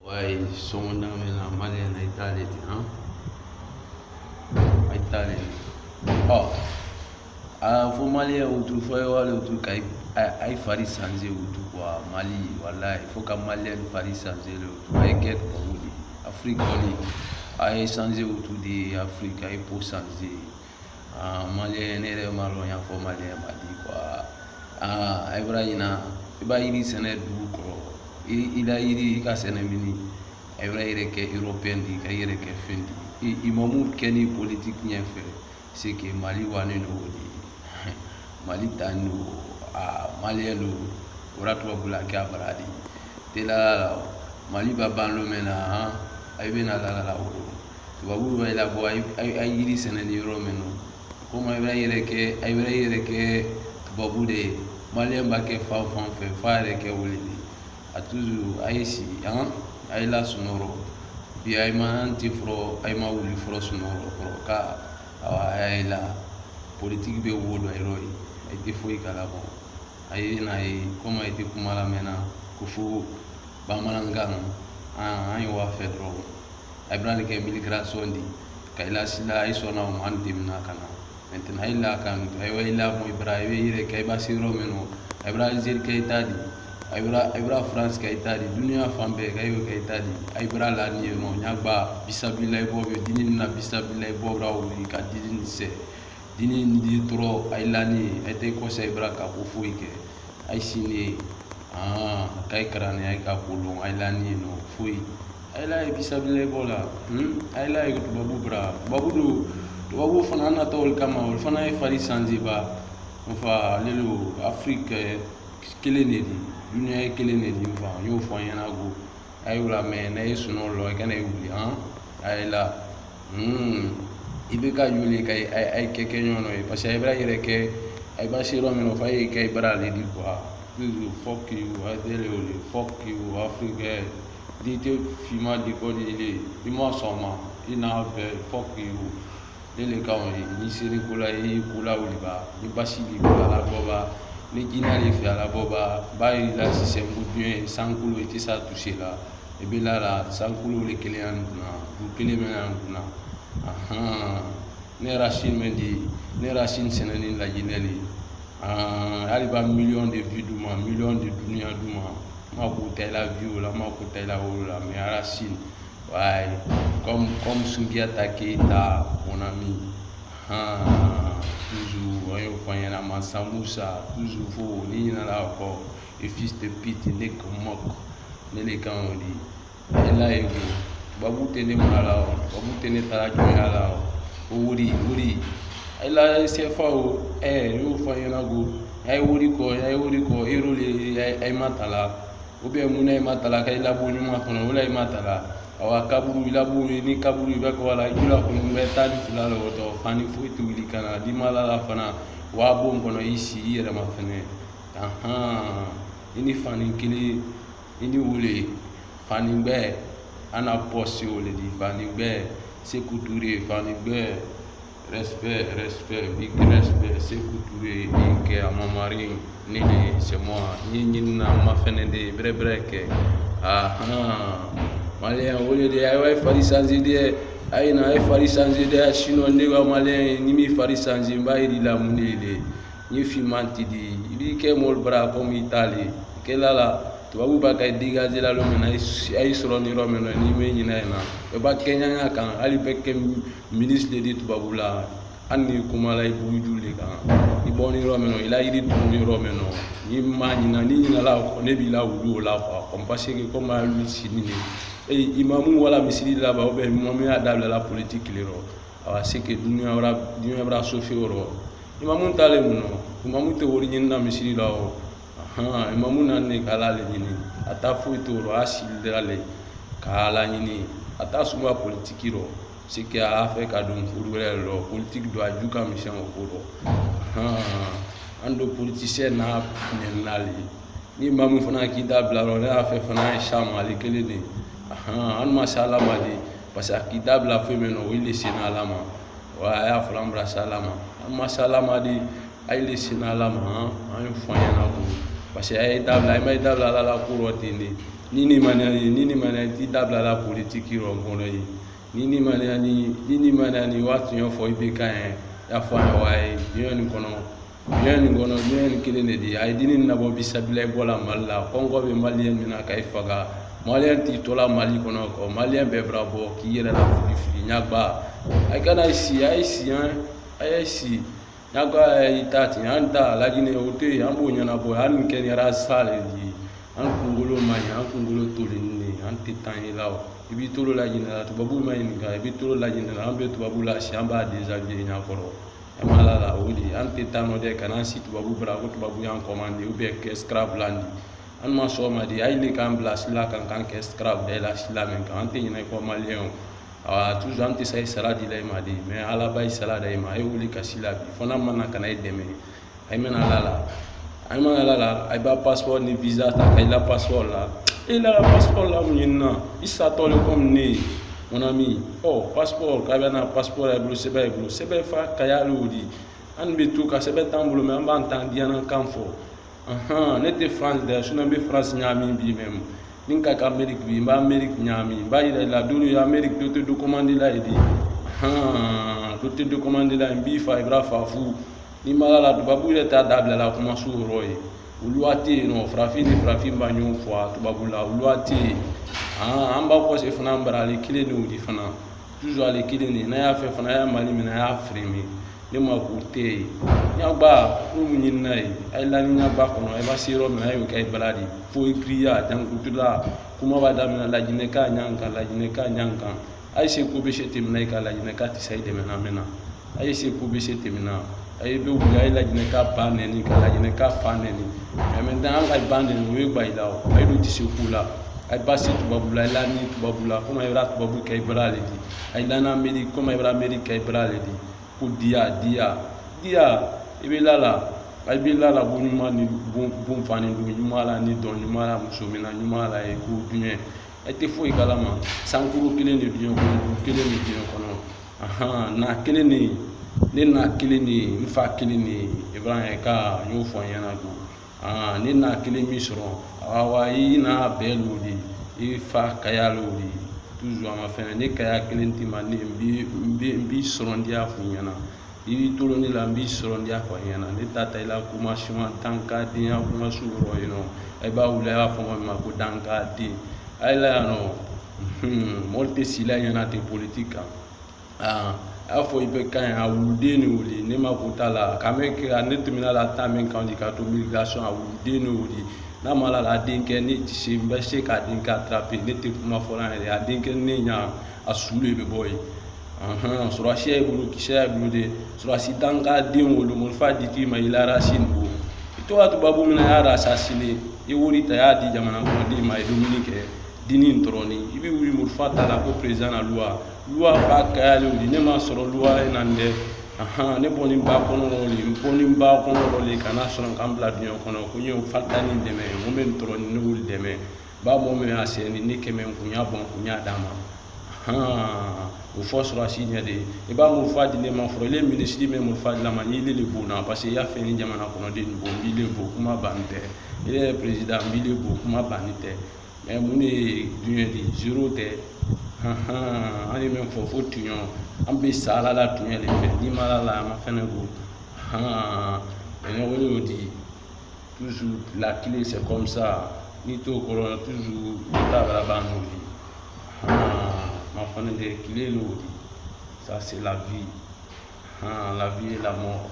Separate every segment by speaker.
Speaker 1: Ouais, somanda mena malien na Italie hein. Italie. Oh, fo malien utu fo wale utu kai ai fari sanze utu kwa Mali wallahi fo ka malien fari sanze le utu ai get ko wudi Afrique oli ai sanze utu di Afrique ai po sanze malien ne re malo ya fo malien madi kwa ai braina iba iri sene du ko ila iri ka sene mini ai bra ire ke européen di ka ire ke fendi imamu keni politique nyefe c'est que Mali wane no di Mali tanu malien no uratu bula ka baradi tela Mali baban lo mena ai bena la woro tubabu ba ila bo ai iri sene ni euro meno como ai bra ire ke tubabu de malien ba ke fa fe fa ire ke wuli a toujours ai si ai la sonoro bi ai ma anti fro ai ma wuli fro sonoro fro ka ai la politique be wodo ai roi ai te foi kala bo ai na ai como ai te kumala mena kufu ba malangang ai wa fedro ai brani ke migration di kai la sila ai sona o antim na kana maintenant ai la kan ai wa ila mo ibrahim ire kai ba siro meno ai brazil kai tadi ai bra France kai tadi dunia fambe kai kai tadi ai bra la ni no nyagba bisabila bo be dinin na bisabila bo bra o ka dinin se dinin di tro ai la ni ai te ko sai bra ka ko fuike ai sini kai karane ai ka kulung ai la ni no fui ai la bisabila bo la ai la ko babu bra babu fana na tol kama fana ai fari sanziba fa lelo Afrique kelene di dunia kelene di fa yo fo yana go ay wala me na yesu no lo kana yuli ay la ibe ka yuli kay ay keke nyono e parce ay bra yere ke ay ba siro me no fa ay kay bra le di quoi fuck you adele oli fuck you Afrique di te fima di ko di mo soma ina be fuck you lele ka ni siri kula yi kula wuli ba ni basi di kula la boba ni Guinée les fait à la boba bail là si c'est bien sans coulo et ça touché là et bien là sans coulo les clients na vous clients na ne racine me dit ne racine c'est la Guinée li ali ba million de vues duma million de dunia duma ma ko la view là ma ko la wolo là mais racine ouais comme Sungia Taketa mon ami toujours ayo fanyana masamusa toujours fo ni na la ko e fils de pite ne komok ne le kan di ela ego babu tene mala babu tene tara joya la wuri ela se fa o yo fanyana go ay wuri ko ero le ay matala o be mun ay matala kay la boni ma kono wala ay matala awa kaburu ilabu ni kaburu be ko wala jula ko be tani fulalo to fani fuiti wili kana di malala fana wa bon kono isi yere ma fene ini fani kili ini wule fani be ana posi wule di fani be sekuturi fani be respect big respect sekuturi ke amamari ni c'est moi ni na ma fene de bre ke malien wole de ay fari sanzi de ay na ay fari sanzi de chino ne wa malien ni mi fari sanzi mbay di la munele ni fi manti di ibi ke mol bra comme Italie ke la to babu ba kay digaze la lo mena ay soro ni ro mena ni me ni na e ba kenya kan ali be ke ministre de to babu la anni kuma lay buju le kan ni boni ro mena ila yidi to ni ro mena ni ma ni na la ko ne bi la wudu la ko parce que comme a lui sinini imamu wala misiri la ba obe imamu ya dabla la politique lero awa seke dunia bra sofi oro imamu tale muno imamu te wori nyina misiri la o imamu na ne kala le nyini ata fuito ro asil dale kala nyini ata suma politique ro seke a fe ka don furwele ro politique do ajuka mission oro ando politicien na nenali ni imamu fana ki dabla ro na fe fana chama ali kelene an masala madi parce que kitab la femeno il est sinalama wa ya flambra salama an masala madi ay le sinalama an fanyana ko parce que ay dabla may dabla la kurotini nini mani ti dabla la politique ro ngono yi nini mani watu yo fo ibe kan ya fo ay yon kono yon kilene di ay dinin na bo bisabila bola malla kongo be malien mina kay faga malien ti tola mali kono ko malien be bravo ki yera la fili nyagba ay kana isi nyagba itati anta lagine ote ambo nyana bo an ken yara sale di an kungolo mani an kungolo tolini an titan ilaw ibi tolo lagine la tubabu mani ga ibi tolo lagine la ambe tubabu la shamba déshabillé nyakoro malala odi an titan de kana si tubabu bravo tubabu yan commande ou be ke scrap landi an ma so ma di ay le kan blas la kan ke scrap de la sila men kan ante nyina ko malien toujours ante say sala di lay ma di mais ala bay sala day ma ay wuli kasila bi fona mana kana deme ay mena lala ay ba passeport ni visa ta kay la passeport la et la passeport la munina isa tole comme ni mon ami passeport ka bana passeport ay blu sebe fa kayalu di an be tout ka sebe tambulo me amba entend diana kamfo nete France de suna be France nyami bi même ninka ka Amerique bi ba Amerique nyami ba ila la dulu ya Amerique to te commande la edi to te commande la mbi fa ibra fa fu ni malala to babu le ta dabla la kuma su roy uluati no frafi ba nyon fo to babu la uluati amba ko se fana mbara le kile no di fana toujours le kile ni na ya fe fana ya mali mina ya frimi ni ma kote nyagba rumunyi nai ay la ni nyagba kono ay ba siro me ay kay baladi fo kriya dan kutula kuma ba da mina la jineka nyanka ay se ko be shete mina ka la jineka ti sai de mena ay se ko be shete mina ay be wula ay la jineka paneni ka la jineka paneni ay men dan ay banden we gba ilaw ay do ti se kula ay basi tubabula la ni tubabula kuma ay rat tubabu kay baladi ay la na Amerique kuma ay Amerique kay baladi pour dia ibe lala ay bi lala bunuma ni bun fani du nyumala ni don nyumala musomina nyumala e ko dunye ay te fo ikalama sankuru kile ni dunye ko kile ni dunye kono na kile ni mfa kile ni ibrahim ka yo fo yana du ni na kile mi soro awa yi na beludi ifa kayaludi toujours ma fin ne kaya kilenti mani mbi sorondia funyana ibi tolo ni la mbi sorondia funyana ne tata ila kuma shima tanka dia kuma suro ay ba wula ya fo ma ko danka di ay la no molte sila yana te politika afo ibe kan a wude ni wuli ne ma ko tala kameke ne tumina la tamen candidat migration a wude ni wuli na mala la dinke ni tisi mbese ka dinka attraper ne te kuma foran ya dinke ne nya asule be boy sura she bulu kisha bulu de sura sidanga din wolu mun fa diti ma ila rasin bu to atu babu mina ya rasasile e wori ta ya di jamana ko di ma Dominique dinin troni ibi wuri mun fa ta la ko president na loi fa ka le di ne ma soro loi nande ne boni ba kono li kana sono kambla dunyo kono ko nyo fatani deme mo men toro ni wul deme ba mo me aseni ni kemen kunya bon kunya dama o force rasinya de e ba mo fadi ne ma fro le ministre me mo fadi la mani le bona parce que ya fe ni jamana kono de bo bi le bo kuma bante le président bi le bo kuma banite mais mo ne dunyo di zero te ani men fo tunyo ambe sala la tunyo le fe ni mala la ma fene go et on dit toujours la clé c'est comme ça ni to corona toujours ta la banoli ma fene de clé lo dit ça c'est la vie la vie et la mort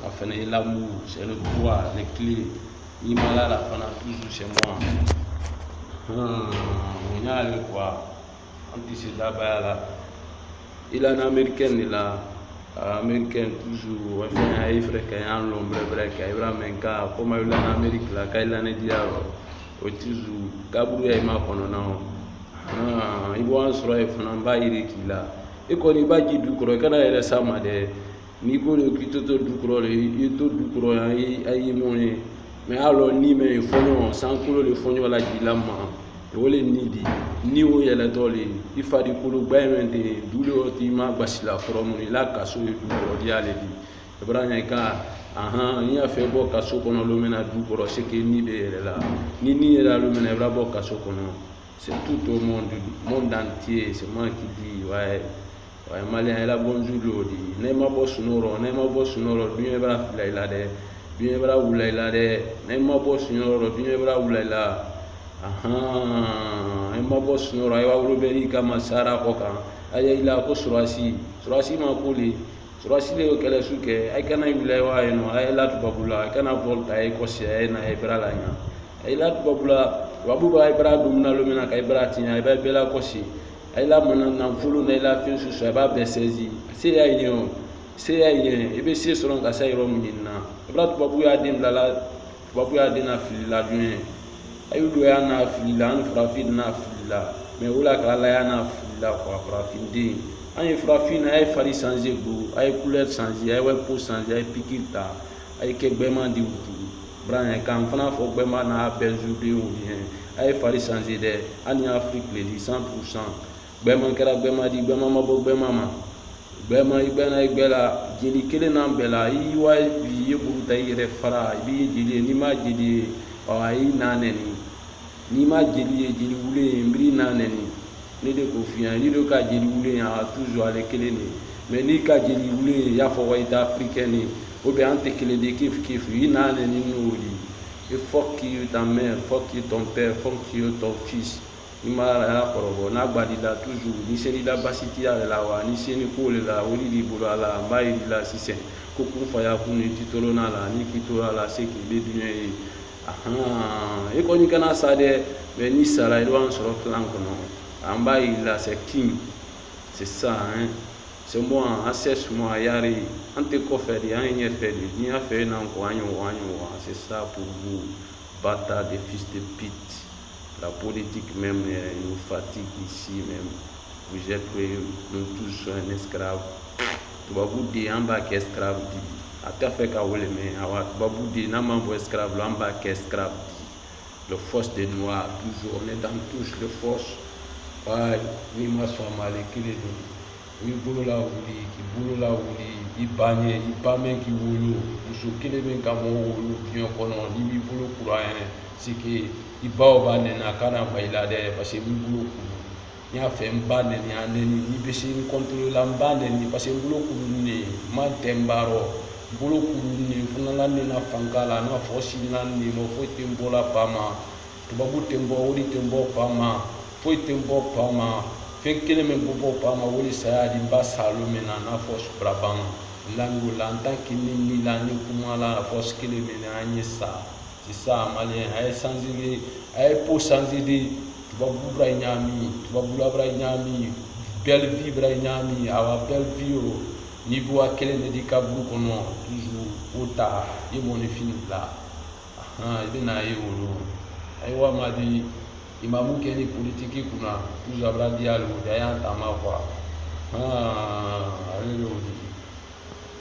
Speaker 1: ma fene l'amour c'est le droit les clés ni mala la fana toujours chez moi on y a le quoi c'est là-bas il en américaine là américaine toujours enfin africain en l'ombre break Ibrahim ka comme il en Amérique là quand il en est dia au toujours kaburu ya ma kono na ibo an sura e fana ba ire kila e ko ni ba ji du kro kana ele sama de ni ko le kito to du kro le to du kro ay mo ni mais alors ni me fonyo sankulo le fonyo la ji lama wole nidi ni wo yele dole ifadi kulu baymente dulo ti ma basila from ni la kaso du rodiale di ibrahim ka
Speaker 2: Ni y'a fait bɔ kaso kɔnɔ lo mena du kɔrɔ c'est que ni bɛ yɛrɛ la ni yɛrɛ lo mena i b'a bɔ kaso kɔnɔ c'est tout au monde entier c'est moi qui dis ouais malien il a bonjour lodi ne ma bɔ sunɔrɔ duɲɛ bɛra fila i la dɛ duɲɛ bɛra wula i la dɛ ne ma bɔ sunɔrɔ duɲɛ bɛra wula i la e ma bɔ sunɔrɔ i b'a wolo bɛ i ka masara kɔ kan ayi la ko surasi ma koli surasi le kɛlɛ su kɛ ai kana wula wa yen ai la tubabula kana volta ai kɔsi ai na ai bɛra la ɲa ai la tubabula tubabu b'a bɛra dumuna lo mina ka ai bɛra tiɲa ai bɛ bɛla kɔsi ai la mana nafolo na ai la fɛn susu ai b'a bɛɛ sɛzi se y'a ɲɛ o se y'a ɲɛ i bɛ se sɔrɔ ka se yɔrɔ min na i bɛra tubabu y'a den bila la tubabu y'a den na fili la duɲɛ ayi do y'a na fili la an farafin na fili la mais o la kala y'a na fili la quoi farafin den an ye farafin a ye fari changer go a ye couleur changer a ye peau changer a ye piqûre ta a ye kɛ gbɛman di wutu branɛ kan fana fɔ gbɛman n'a belgique ou bien a ye fari changer dɛ ani Afrique le di 100% gbɛman kɛra gbɛman di gbɛman ma bɔ gbɛman ma gbɛman i gbɛna i gbɛ la jeli kelen n'an bɛɛ la i wa bi i ye buru ta i yɛrɛ fara i b'i jeli ye n'i ma jeli ye a y'i na nɛni n'i ma jeli ye jeli wule ye n b'i na nɛni ne de ko f'i ɲɛna n'i do ka jeli wule a toujours ale kelen de mais n'i ka jeli wule i y'a fɔ wa i tɛ africain de ou bien an tɛ kelen de kif i na nɛni n'o de et fuck you ta mère fuck you ton père fuck you ton fils i ma y'a kɔrɔbɔ n'a gbadila toujours ni selila basi t'i yɛrɛ la wa ni seni ko le la o de b'i bolo a la n b'a yir'i la sisan ko kun faya kun ni titolona la ni k'i to a la se k'i bɛ duɲɛ ye e kɔni kana sa dɛ mais ni sara i b'an sɔrɔ clan kɔnɔ an b'a yir'i la c'est king c'est ça hein c'est moi assesse-moi yari an tɛ kɔfɛ de an ye ɲɛfɛ de n'i y'a fɛ n'an kɔ an ye wa c'est ça pour vous bâtard de fils de pute. La politique même nous fatigue ici même. Vous êtes nous tous un esclave. Tubabu de an b'a kɛ esclave di. A t'a fɛ ka wele mais awa tubabu de n'an m'an bɔ esclave la an b'a kɛ esclave di. Le force des noirs toujours on est dans tous les forces. Ouais, ni ma sɔn ma ale kelen don. I bolo la wuli k'i bolo la wuli i ba ɲɛ i ba mɛn k'i wolo muso kelen min ka mɔgɔ wolo diɲɛ kɔnɔ n'i b'i bolo kura yɛrɛ c'est que i baw b'a nɛni a kana ba i la dɛ parce que n b'i bolo kuru n y'a fɛ n b'a nɛni a nɛni n'i bɛ se n contrôler la n b'a nɛni parce que n bolo kuru ne n ma tɛ n baarɔ n bolo kuru ne fana la nɛna fanka la n'a fɔ si na ne ma foyi tɛ n bɔ la ba ma tubabu tɛ n bɔ o de tɛ n bɔ ba ma foyi tɛ n bɔ ba ma fɛn kelen min bɛ bɔ ba ma o de saya di n ba salo min na n'a fɔ suturaba ma lango la en tant que ni la ni kuma la force kelen min na an ye sa c'est ça malien a ye changer a ye peau changer de tubabu bra ɲami tubabu la bra ɲami belle vie bra ɲami awa belle vie o n'i bɛ wa kelen de di kaburu kɔnɔ toujours o ta i mɔnifin bila i bɛ n'a ye o don ayiwa madi imamu kɛ ni politiki kunna toujours a bra di ale o de a y'an taama quoi ale de y'o di